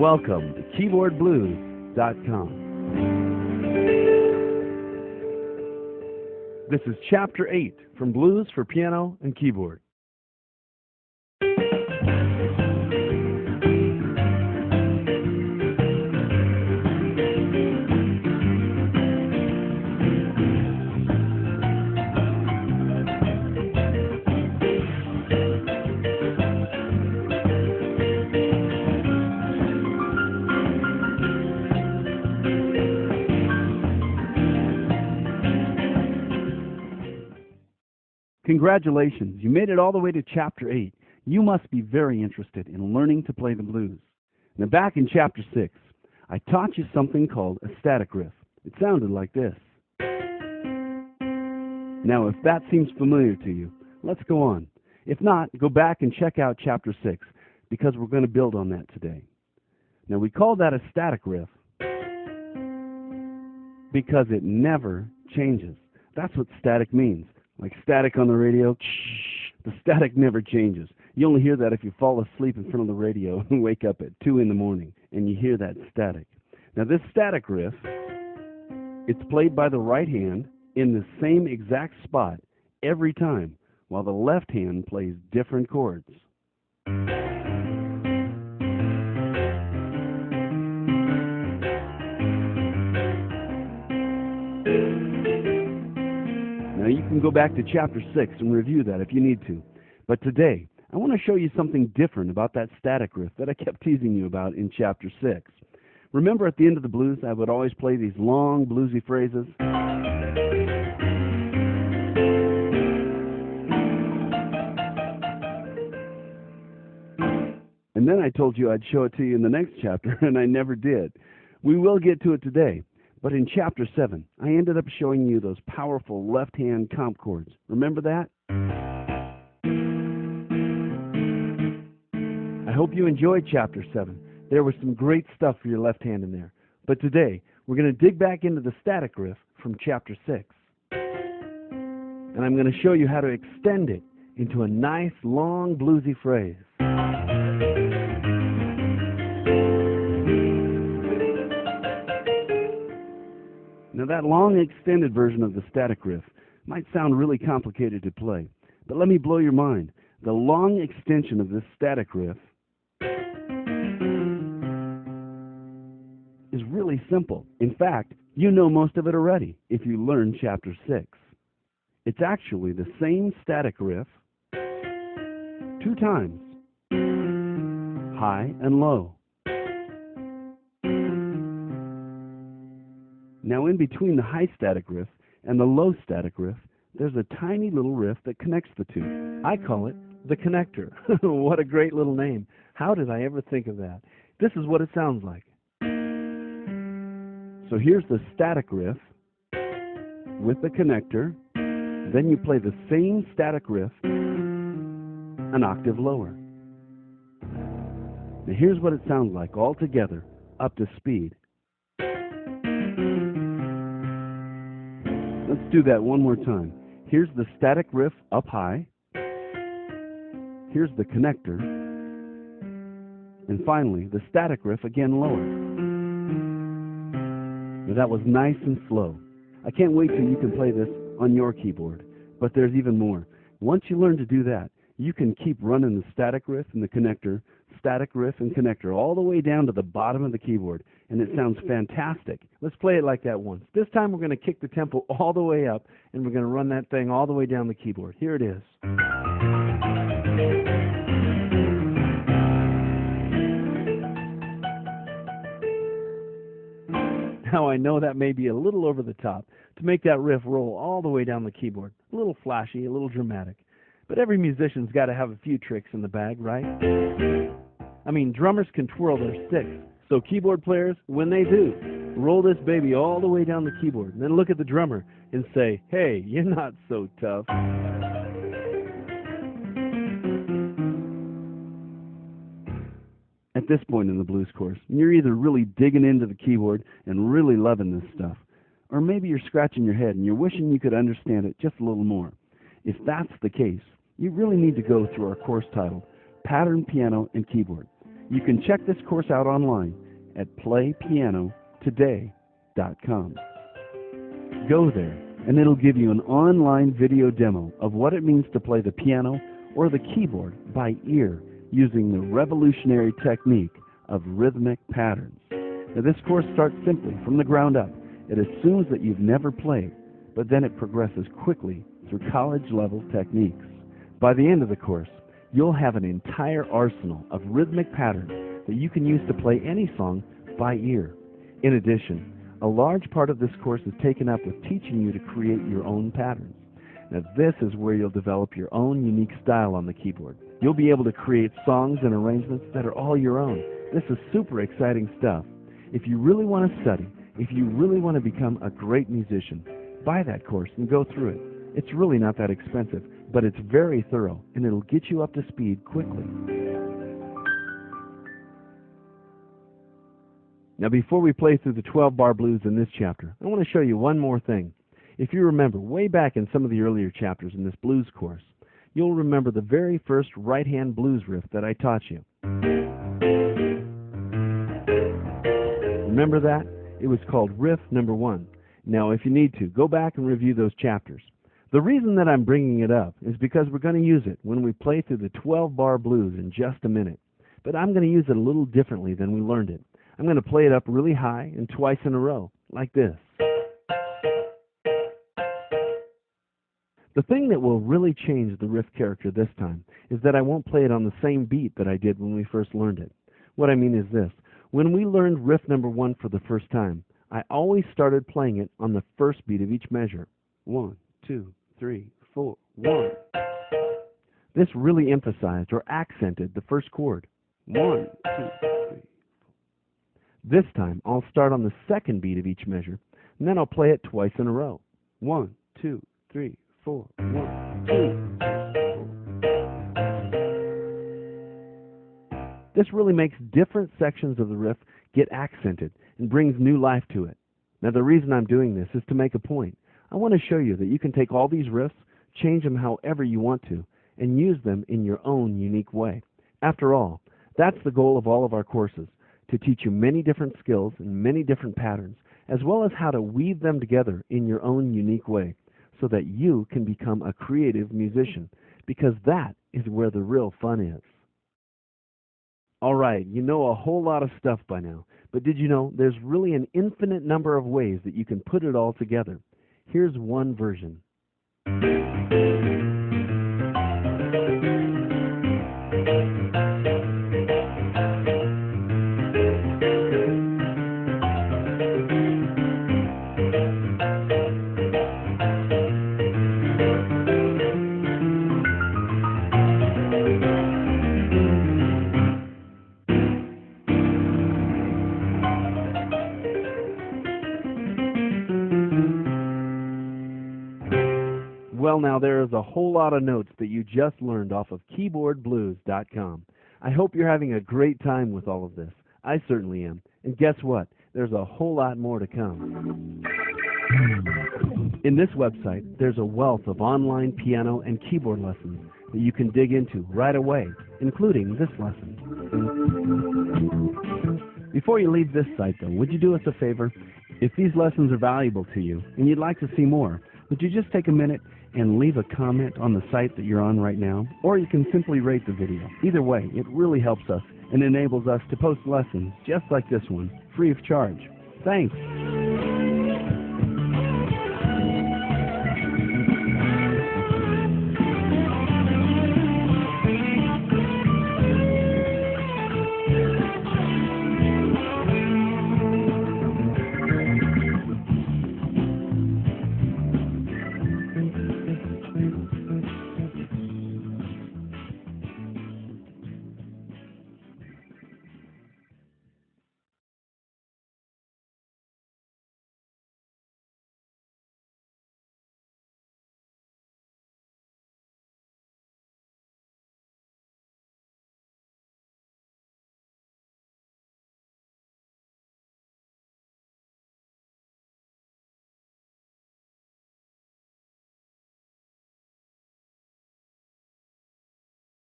Welcome to KeyboardBlues.com. This is Chapter 8 from Blues for Piano and Keyboard. Congratulations, you made it all the way to Chapter 8. You must be very interested in learning to play the blues. Now back in Chapter 6, I taught you something called a static riff. It sounded like this. Now if that seems familiar to you, let's go on. If not, go back and check out Chapter 6, because we're going to build on that today. Now we call that a static riff because it never changes. That's what static means. Like static on the radio, the static never changes. You only hear that if you fall asleep in front of the radio and wake up at 2 in the morning and you hear that static. Now this static riff, it's played by the right hand in the same exact spot every time, while the left hand plays different chords. Now you can go back to Chapter 6 and review that if you need to. But today, I want to show you something different about that static riff that I kept teasing you about in Chapter 6. Remember at the end of the blues, I would always play these long bluesy phrases? And then I told you I'd show it to you in the next chapter, and I never did. We will get to it today. But in Chapter 7, I ended up showing you those powerful left-hand comp chords. Remember that? I hope you enjoyed Chapter 7. There was some great stuff for your left hand in there. But today, we're going to dig back into the static riff from Chapter 6. And I'm going to show you how to extend it into a nice, long, bluesy phrase. Now that long extended version of the static riff might sound really complicated to play, but let me blow your mind. The long extension of this static riff is really simple. In fact, you know most of it already if you learn Chapter 6. It's actually the same static riff 2 times, high and low. Now in between the high static riff and the low static riff, there's a tiny little riff that connects the two. I call it the connector. What a great little name. How did I ever think of that? This is what it sounds like. So here's the static riff with the connector. Then you play the same static riff an octave lower. Now here's what it sounds like all together, up to speed. Let's do that one more time. Here's the static riff up high. Here's the connector. And finally, the static riff again lower. Now that was nice and slow. I can't wait till you can play this on your keyboard. But there's even more. Once you learn to do that, you can keep running the static riff and the connector, static riff and connector, all the way down to the bottom of the keyboard. And it sounds fantastic. Let's play it like that once. This time we're going to kick the tempo all the way up, and we're going to run that thing all the way down the keyboard. Here it is. Now I know that may be a little over the top to make that riff roll all the way down the keyboard. A little flashy, a little dramatic. But every musician's got to have a few tricks in the bag, right? I mean, drummers can twirl their sticks. So keyboard players, when they do, roll this baby all the way down the keyboard, and then look at the drummer and say, hey, you're not so tough. At this point in the blues course, you're either really digging into the keyboard and really loving this stuff, or maybe you're scratching your head and you're wishing you could understand it just a little more. If that's the case, you really need to go through our course titled Pattern Piano and Keyboard. You can check this course out online at playpianotoday.com. Go there, and it'll give you an online video demo of what it means to play the piano or the keyboard by ear using the revolutionary technique of rhythmic patterns. Now, this course starts simply from the ground up. It assumes that you've never played, but then it progresses quickly through college-level techniques. By the end of the course, you'll have an entire arsenal of rhythmic patterns that you can use to play any song by ear. In addition, a large part of this course is taken up with teaching you to create your own patterns. Now, this is where you'll develop your own unique style on the keyboard. You'll be able to create songs and arrangements that are all your own. This is super exciting stuff. If you really want to study, if you really want to become a great musician, buy that course and go through it. It's really not that expensive, but it's very thorough, and it'll get you up to speed quickly. Now, before we play through the 12-bar blues in this chapter, I want to show you one more thing. If you remember, way back in some of the earlier chapters in this blues course, you'll remember the very first right-hand blues riff that I taught you. Remember that? It was called riff number 1. Now, if you need to, go back and review those chapters. The reason that I'm bringing it up is because we're going to use it when we play through the 12-bar blues in just a minute. But I'm going to use it a little differently than we learned it. I'm going to play it up really high and twice in a row, like this. The thing that will really change the riff character this time is that I won't play it on the same beat that I did when we first learned it. What I mean is this. When we learned riff number 1 for the first time, I always started playing it on the first beat of each measure. 1, 2, 3, 4, 1. This really emphasized or accented the first chord. 1, 2, 3. This time, I'll start on the second beat of each measure, and then I'll play it twice in a row. 1, 2, 3, 4, 1, 2, 3, 4. This really makes different sections of the riff get accented and brings new life to it. Now, the reason I'm doing this is to make a point. I want to show you that you can take all these riffs, change them however you want to, and use them in your own unique way. After all, that's the goal of all of our courses, to teach you many different skills and many different patterns, as well as how to weave them together in your own unique way, so that you can become a creative musician, because that is where the real fun is. All right, you know a whole lot of stuff by now, but did you know there's really an infinite number of ways that you can put it all together? Here's one version. Well, now there is a whole lot of notes that you just learned off of keyboardblues.com. I hope you're having a great time with all of this. I certainly am. And guess what? There's a whole lot more to come. In this website, there's a wealth of online piano and keyboard lessons that you can dig into right away, including this lesson. Before you leave this site, though, would you do us a favor? If these lessons are valuable to you and you'd like to see more, would you just take a minute and leave a comment on the site that you're on right now? Or you can simply rate the video. Either way, it really helps us and enables us to post lessons just like this one, free of charge. Thanks.